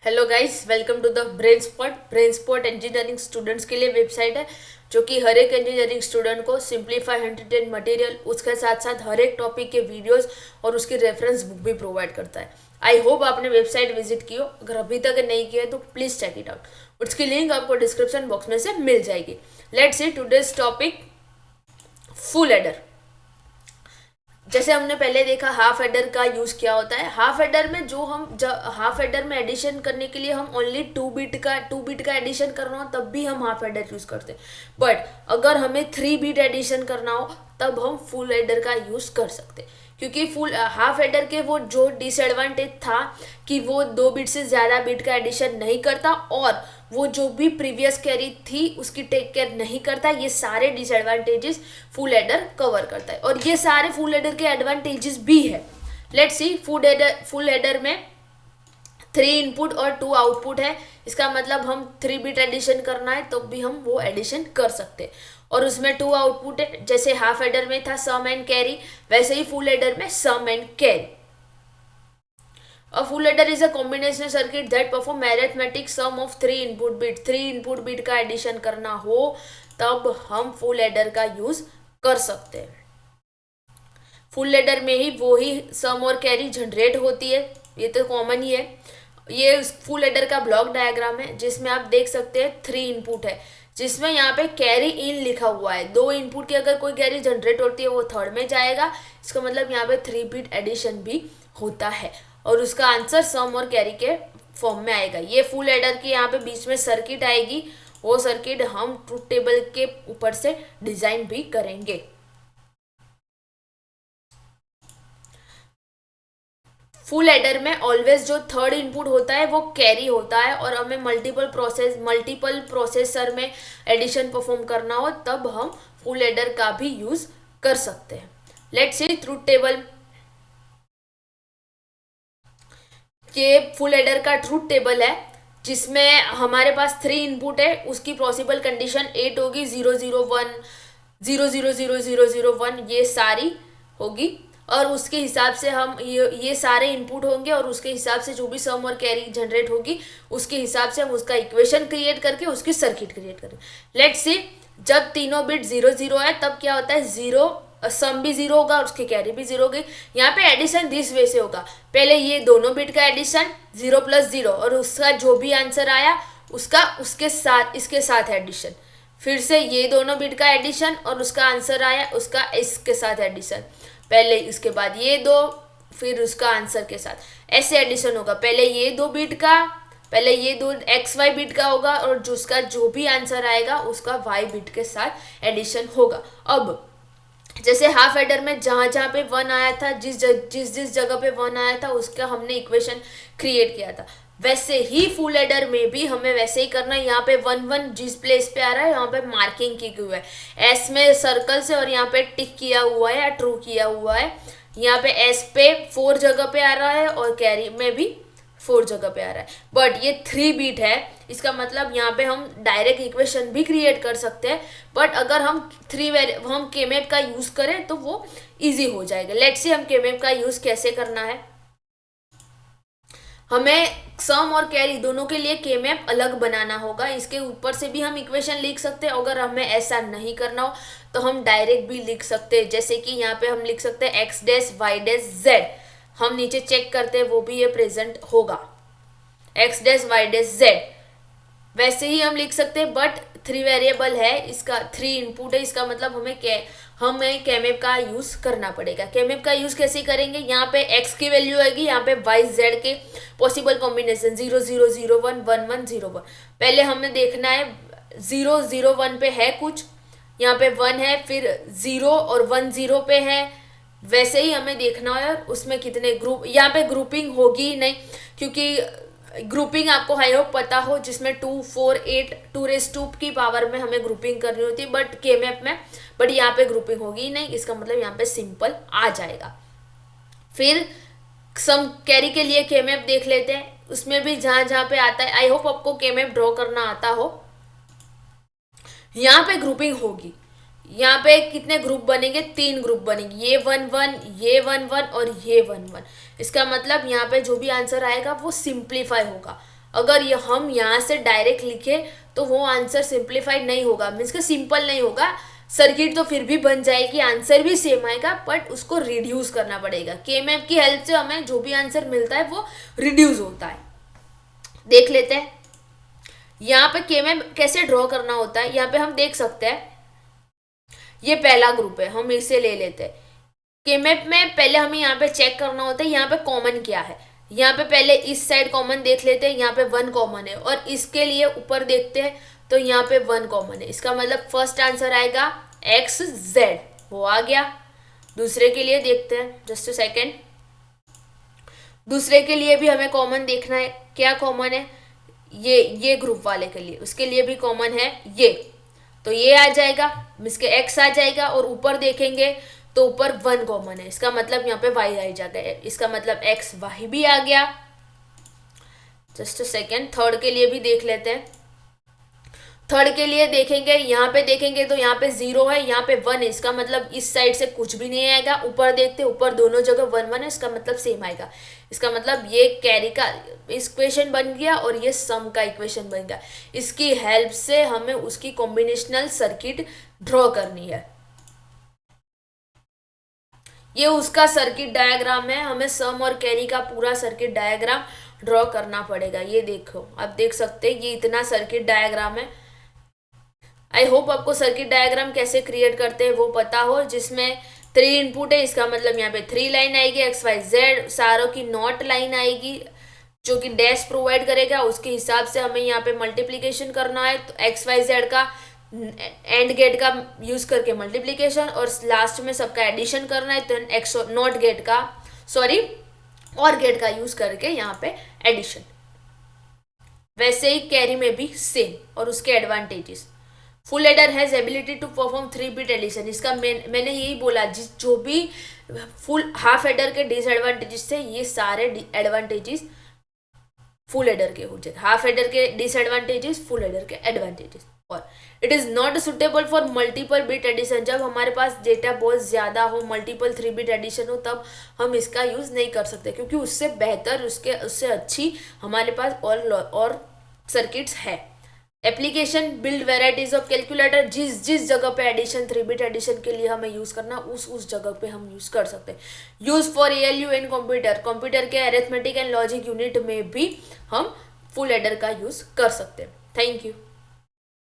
Hello guys, welcome to the brain spot engineering students के लिए website है जो कि हर एक इंजीनियरिंग स्टूडेंट को सिंप्लीफाई एंटरटेन मटेरियल, उसके साथ साथ हर एक टॉपिक के वीडियोस और उसकी रेफरेंस बुक भी प्रोवाइड करता है। आई होप आपने वेबसाइट विजिट की हो। अगर अभी तक नहीं किया है तो प्लीज़ चेक इट आउट। उसकी लिंक आपको डिस्क्रिप्शन बॉक्स में से मिल जाएगी। Let's see today's topic, full adder. जैसे हमने पहले देखा हाफ एडर का यूज क्या होता है। हाफ एडर में हाफ एडर में एडिशन करने के लिए हम ओनली टू बिट का एडिशन करना हो तब भी हम हाफ एडर यूज करते हैं। बट अगर हमें 3 बिट एडिशन करना हो तब हम फुल एडर का यूज कर सकते हैं, क्योंकि फुल हाफ एडर के वो जो डिसएडवांटेज था कि वो 2 बिट से ज़्यादा बिट का एडिशन नहीं करता और वो जो भी प्रीवियस कैरी थी उसकी टेक केयर नहीं करता। ये सारे डिसएडवांटेजेस फुल एडर कवर करता है और ये सारे फुल एडर के एडवांटेजेस भी है। लेट्स सी, फुल एडर में 3 इनपुट और 2 आउटपुट है। इसका मतलब हम 3 बिट एडिशन करना है तो भी हम वो एडिशन कर सकते हैं। और उसमें 2 आउटपुट है, जैसे हाफ एडर में था सम एंड कैरी, वैसे ही फुल एडर में sum and carry. A full adder is a combinational circuit that perform arithmetic sum of 3 input bit। 3 input bit का एडिशन करना हो तब हम फुल एडर का यूज कर सकते हैं। फुल एडर में ही वो ही सम और कैरी जनरेट होती है, ये तो कॉमन ही है। ये फुल एडर का ब्लॉक डायग्राम है जिसमें आप देख सकते हैं 3 इनपुट है, जिसमें यहाँ पे कैरी इन लिखा हुआ है। 2 इनपुट की अगर कोई कैरी जनरेट होती है वो थर्ड में जाएगा। इसका मतलब यहाँ पे 3 बिट एडिशन भी होता है और उसका आंसर सम और कैरी के फॉर्म में आएगा। ये फुल एडर की यहाँ पे बीच में सर्किट आएगी, वो सर्किट हम ट्रूथ टेबल के ऊपर से डिजाइन भी करेंगे। फुल एडर में ऑलवेज जो थर्ड इनपुट होता है वो कैरी होता है और हमें मल्टीपल प्रोसेसर में एडिशन परफॉर्म करना हो तब हम फुल एडर का भी यूज कर सकते हैं। Let's see truth table. ये फुल एडर का ट्रूथ टेबल है जिसमें हमारे पास 3 इनपुट है। उसकी पॉसिबल कंडीशन 8 होगी, 001 0000001 ये सारी होगी और उसके हिसाब से हम ये सारे इनपुट होंगे और उसके हिसाब से जो भी सम और कैरी जनरेट होगी उसके हिसाब से हम उसका इक्वेशन क्रिएट करके उसकी सर्किट क्रिएट करेंगे। लेट्स सी, जब तीनों बिट 0 0 है तब क्या होता है, सम भी 0 होगा और उसकी कैरी भी 0 होगी। यहाँ पे एडिशन दिस वे से होगा, पहले ये दोनों बिट का एडिशन 0 + 0 और उसका जो भी आंसर आया उसका इसके साथ एडिशन, फिर से ये दोनों बिट का एडिशन और उसका आंसर आया उसका इसके साथ एडिशन, पहले इसके बाद ये दो फिर उसका आंसर के साथ, ऐसे एडिशन होगा। पहले ये दो XY बिट का होगा और जिसका जो भी आंसर आएगा उसका Y बिट के साथ एडिशन होगा। अब जैसे हाफ एडर में जहाँ जहाँ पे 1 आया था, जिस जगह पे 1 आया था उसका हमने इक्वेशन क्रिएट किया था, वैसे ही फुल एडर में भी हमें वैसे ही करना है। यहाँ पे 1 1 जिस प्लेस पे आ रहा है यहाँ पे मार्किंग की हुई है एस में सर्कल से और यहाँ पे टिक किया हुआ है या ट्रू किया हुआ है। यहाँ पे एस पे 4 जगह पे आ रहा है और कैरी में भी 4 जगह पे आ रहा है। बट ये 3 बिट है, इसका मतलब यहाँ पे हम डायरेक्ट इक्वेशन भी क्रिएट कर सकते हैं। बट अगर हम हम केमैप का यूज करें तो वो इजी हो जाएगा। लेट्स सी हम केमैप का यूज कैसे करना है। हमें सम और कैरी दोनों के लिए केमैप अलग बनाना होगा। इसके ऊपर से भी हम इक्वेशन लिख सकते हैं। अगर हमें ऐसा नहीं करना हो तो हम डायरेक्ट भी लिख सकते हैं, जैसे कि यहाँ पे हम लिख सकते हैं x dash y dash z। हम नीचे चेक करते हैं वो भी ये प्रेजेंट होगा, x dash y dash z। वैसे ही हम लिख सकते हैं बट 3 वेरिएबल है, इसका 3 इनपुट है, इसका मतलब हमें केमैप का यूज करना पड़ेगा। केमैप का यूज कैसे करेंगे, यहाँ पे x की वैल्यू आएगी, यहाँ पे y z के पॉसिबल कॉम्बिनेशन 0 0 0 1 1 1 0 1। पहले हमें देखना है 0 0 1 पे है कुछ, यहाँ पे 1 है, फिर 0 और 1 0 पे है। वैसे ही हमें देखना है उसमें कितने ग्रुप, यहाँ पे ग्रुपिंग होगी ही नहीं क्योंकि ग्रुपिंग आपको हाई होप पता हो जिसमें 2 4 8 2 की पावर में हमें ग्रुपिंग करनी होती है बट केमैप में, बट यहाँ पे ग्रुपिंग होगी ही नहीं। इसका मतलब यहाँ पे सिंपल आ जाएगा। फिर सम कैरी के लिए केमैप देख लेते हैं, उसमें भी जहाँ जहाँ पे आता है, आई होप आपको केमैप ड्रॉ करना आता हो। यहाँ पे ग्रुपिंग होगी, यहाँ पे कितने ग्रुप बनेंगे, 3 ग्रुप बनेंगे, ये 1 1 ये 1 1 और ये 1 1। इसका मतलब यहाँ पे जो भी आंसर आएगा वो सिंप्लीफाई होगा। अगर ये हम यहाँ से डायरेक्ट लिखे तो वो आंसर सिंप्लीफाइड नहीं होगा, मीन्स का सिंपल नहीं होगा। सर्किट तो फिर भी बन जाएगी, आंसर भी सेम आएगा, बट उसको रिड्यूस करना पड़ेगा। के मैप की हेल्प से हमें जो भी आंसर मिलता है वो रिड्यूस होता है। देख लेते हैं यहाँ पे के मैप कैसे ड्रॉ करना होता है। यहाँ पे हम देख सकते हैं ये पहला ग्रुप है, हम इसे ले लेते हैं। के मैप में पहले हमें यहाँ पे चेक करना होता है यहाँ पे कॉमन क्या है। यहाँ पे पहले इस साइड कॉमन देख लेते हैं, यहाँ पे 1 कॉमन है, और इसके लिए ऊपर देखते हैं तो यहाँ पे 1 कॉमन है। इसका मतलब फर्स्ट आंसर आएगा XZ, वो आ गया। दूसरे के लिए देखते हैं, जस्ट अ सेकेंड। दूसरे के लिए भी हमें कॉमन देखना है, क्या कॉमन है, ये ग्रुप वाले के लिए, उसके लिए भी कॉमन है ये, तो ये आ जाएगा, इसके X आ जाएगा। और ऊपर देखेंगे तो ऊपर 1 कॉमन है, इसका मतलब यहाँ पे Y आ जाएगा, इसका मतलब XY भी आ गया। जस्ट अ सेकेंड, थर्ड के लिए भी देख लेते हैं। थर्ड के लिए देखेंगे, यहाँ पे देखेंगे तो यहाँ पे 0 है, यहाँ पे 1 है, इसका मतलब इस साइड से कुछ भी नहीं आएगा। ऊपर देखते, ऊपर दोनों जगह 1 1 है, इसका मतलब सेम आएगा। इसका मतलब ये कैरी का इक्वेशन बन गया और ये सम का इक्वेशन बन गया। इसकी हेल्प से हमें उसकी कॉम्बिनेशनल सर्किट ड्रॉ करनी है। ये उसका सर्किट डायग्राम है, हमें सम और कैरी का पूरा सर्किट डायग्राम ड्रॉ करना पड़ेगा। ये देखो, आप देख सकते हैं ये इतना सर्किट डायग्राम है। आई होप आपको सर्किट डायग्राम कैसे क्रिएट करते हैं वो पता हो, जिसमें 3 इनपुट है, इसका मतलब यहाँ पे 3 लाइन आएगी, XYZ सारों की नॉट लाइन आएगी जो कि डैश प्रोवाइड करेगा। उसके हिसाब से हमें यहाँ पे मल्टीप्लीकेशन करना है, तो XYZ का एंड गेट का यूज करके मल्टीप्लीकेशन, और लास्ट में सबका एडिशन करना है, तो एक्स नॉट गेट का और गेट का यूज करके यहाँ पे एडिशन। वैसे ही कैरी में भी सेम, और उसके advantages. Full adder has ability to perform 3 bit addition. इसका मैंने यही बोला, जो भी फुल हाफ एडर के डिसएडवांटेजेस थे, ये सारे एडवांटेजेस फुल एडर के हो जाए। हाफ एडर के डिसएडवांटेजेस, फुल एडर के एडवांटेजेस। और it is not suitable for multiple bit addition. जब हमारे पास डेटा बहुत ज्यादा हो, मल्टीपल 3 बिट एडिशन हो, तब हम इसका यूज नहीं कर सकते, क्योंकि उससे बेहतर, उससे अच्छी हमारे पास और सर्किट्स है। Application build varieties of calculator. जिस जगह पे एडिशन 3 बिट एडिशन के लिए हमें यूज करना, उस जगह पे हम यूज कर सकते हैं। Use for ALU in computer के अरिथमेटिक एंड लॉजिक यूनिट में भी हम फुल एडर का यूज कर सकते हैं। Thank you.